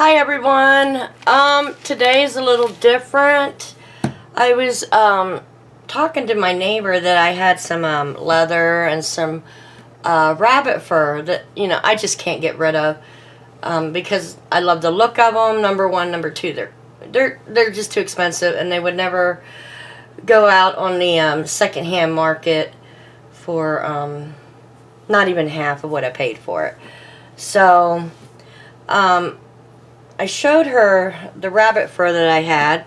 Hi everyone. Today is a little different. I was talking to my neighbor that I had some leather and some rabbit fur that I just can't get rid of because I love the look of them. Number one, number two, they're just too expensive, and they would never go out on the secondhand market for not even half of what I paid for it. So I showed her the rabbit fur that I had.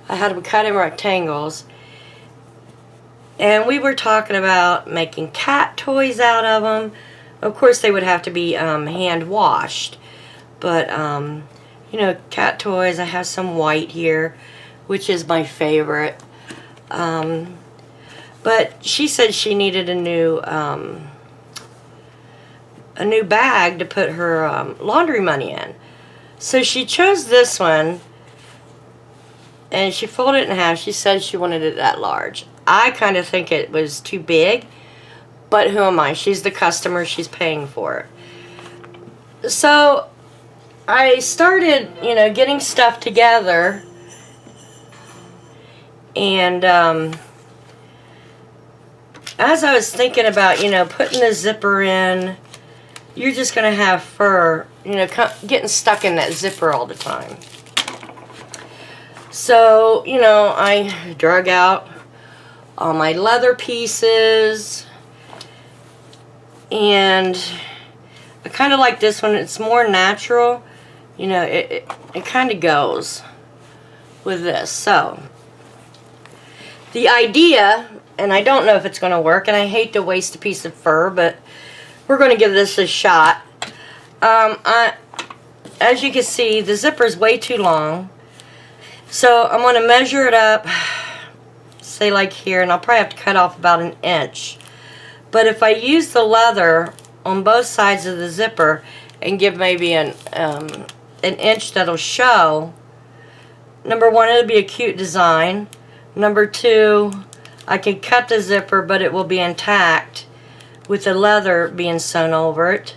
I had them cut in rectangles. And we were talking about making cat toys out of them. Of course, they would have to be hand washed. But, cat toys, I have some white here, which is my favorite. But she said she needed a new bag to put her laundry money in. So she chose this one, and she folded it in half. She said she wanted it that large. I kind of think it was too big, but who am I? She's the customer. She's paying for it. So I started, getting stuff together, and as I was thinking about, putting the zipper in, you're just going to have fur, getting stuck in that zipper all the time. So, I drug out all my leather pieces, and I kind of like this one. It's more natural. It kind of goes with this. So, the idea, and I don't know if it's going to work, and I hate to waste a piece of fur, but we're going to give this a shot. As you can see, the zipper is way too long. So I'm going to measure it up, say like here, and I'll probably have to cut off about an inch. But if I use the leather on both sides of the zipper and give maybe an inch that'll show, number one, it'll be a cute design. Number two, I can cut the zipper, but it will be intact with the leather being sewn over it.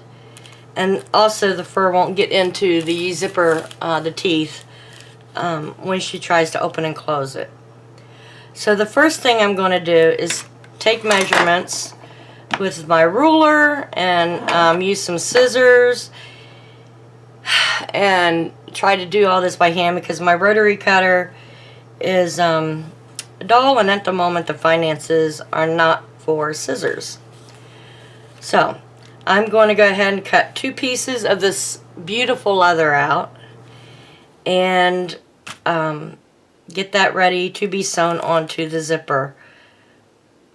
And also the fur won't get into the zipper, the teeth, when she tries to open and close it. So the first thing I'm going to do is take measurements with my ruler and use some scissors and try to do all this by hand because my rotary cutter is dull, and at the moment the finances are not for scissors. So I'm going to go ahead and cut 2 pieces of this beautiful leather out and get that ready to be sewn onto the zipper.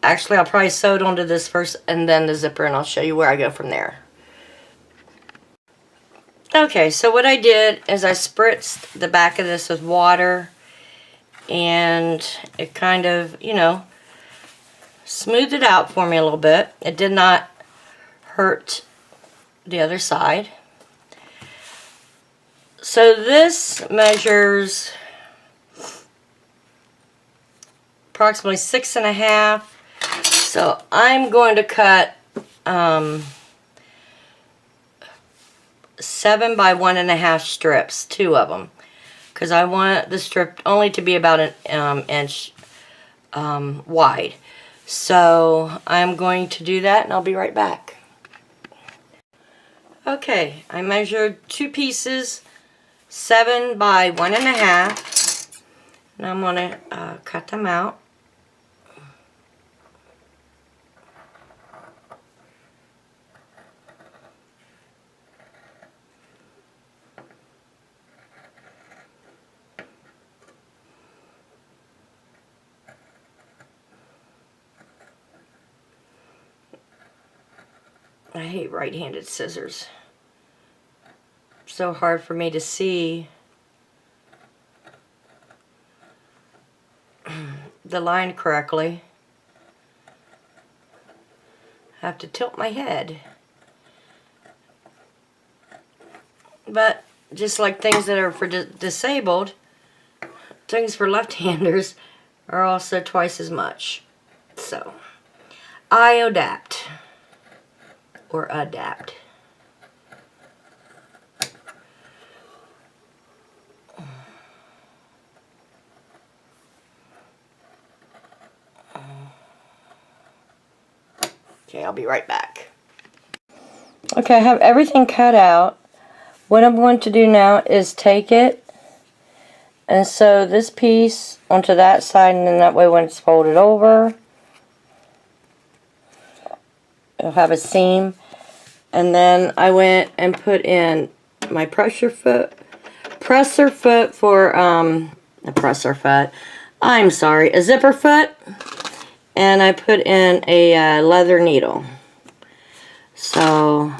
Actually, I'll probably sew it onto this first and then the zipper, and I'll show you where I go from there. Okay, so what I did is I spritzed the back of this with water, and it kind of, smoothed it out for me a little bit. It did not hurt the other side. So this measures approximately 6.5. So I'm going to cut 7 by 1.5 strips, 2 of them, because I want the strip only to be about an inch wide. So I'm going to do that, and I'll be right back. Okay, I measured 2 pieces, 7 by 1.5, and I'm going to cut them out. I hate right-handed scissors. So hard for me to see the line correctly. I have to tilt my head. But just like things that are for disabled, things for left-handers are also twice as much. So I adapt. Or adapt. Okay, I'll be right back. Okay, I have everything cut out. What I'm going to do now is take it and sew this piece onto that side, and then that way when it's folded over, it'll have a seam. And then I went and put in my presser foot for, a zipper foot. And I put in a leather needle. So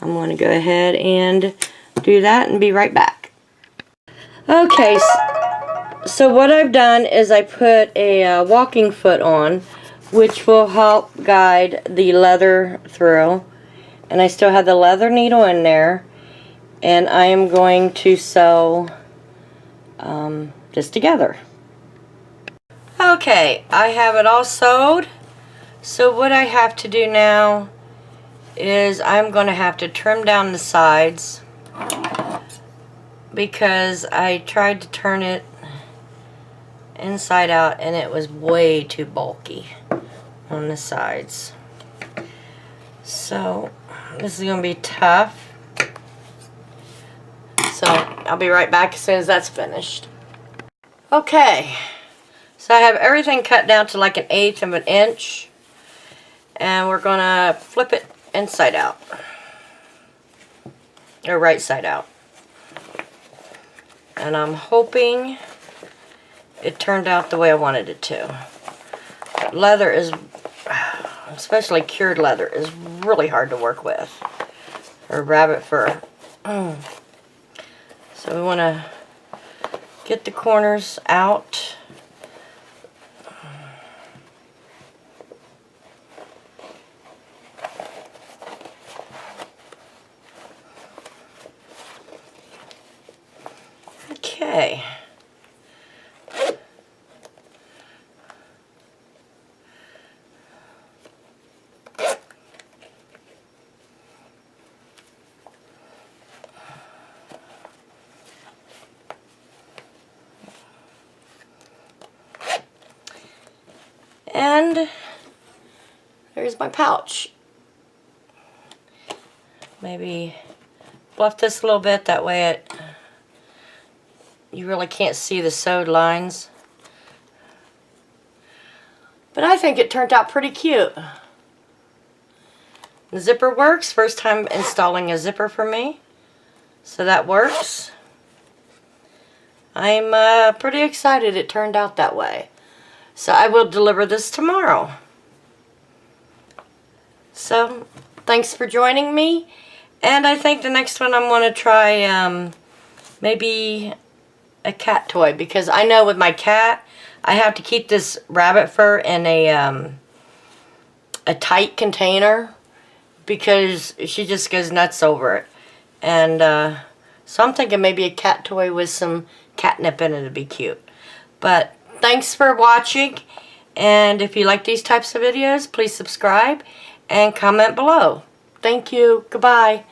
I'm going to go ahead and do that and be right back. Okay, so what I've done is I put a walking foot on, which will help guide the leather through. And I still have the leather needle in there. And I am going to sew this together. Okay, I have it all sewed. So what I have to do now is I'm going to have to trim down the sides, because I tried to turn it inside out and it was way too bulky on the sides. So this is going to be tough. So I'll be right back as soon as that's finished. Okay, so I have everything cut down to like 1/8 of an inch, and we're going to flip it inside out, or right side out. And I'm hoping it turned out the way I wanted it to. Leather is, especially cured leather, is really hard to work with, or rabbit fur. So we want to get the corners out. Okay. And there's my pouch. Maybe fluff this a little bit, that way you really can't see the sewed lines. But I think it turned out pretty cute. The zipper works. First time installing a zipper for me. So that works. I'm pretty excited it turned out that way. So I will deliver this tomorrow. So thanks for joining me. And I think the next one I'm going to try maybe a cat toy, because I know with my cat I have to keep this rabbit fur in a tight container, because she just goes nuts over it. And so I'm thinking maybe a cat toy with some catnip in it would be cute. But thanks for watching, and if you like these types of videos, please subscribe and comment below. Thank you. Goodbye.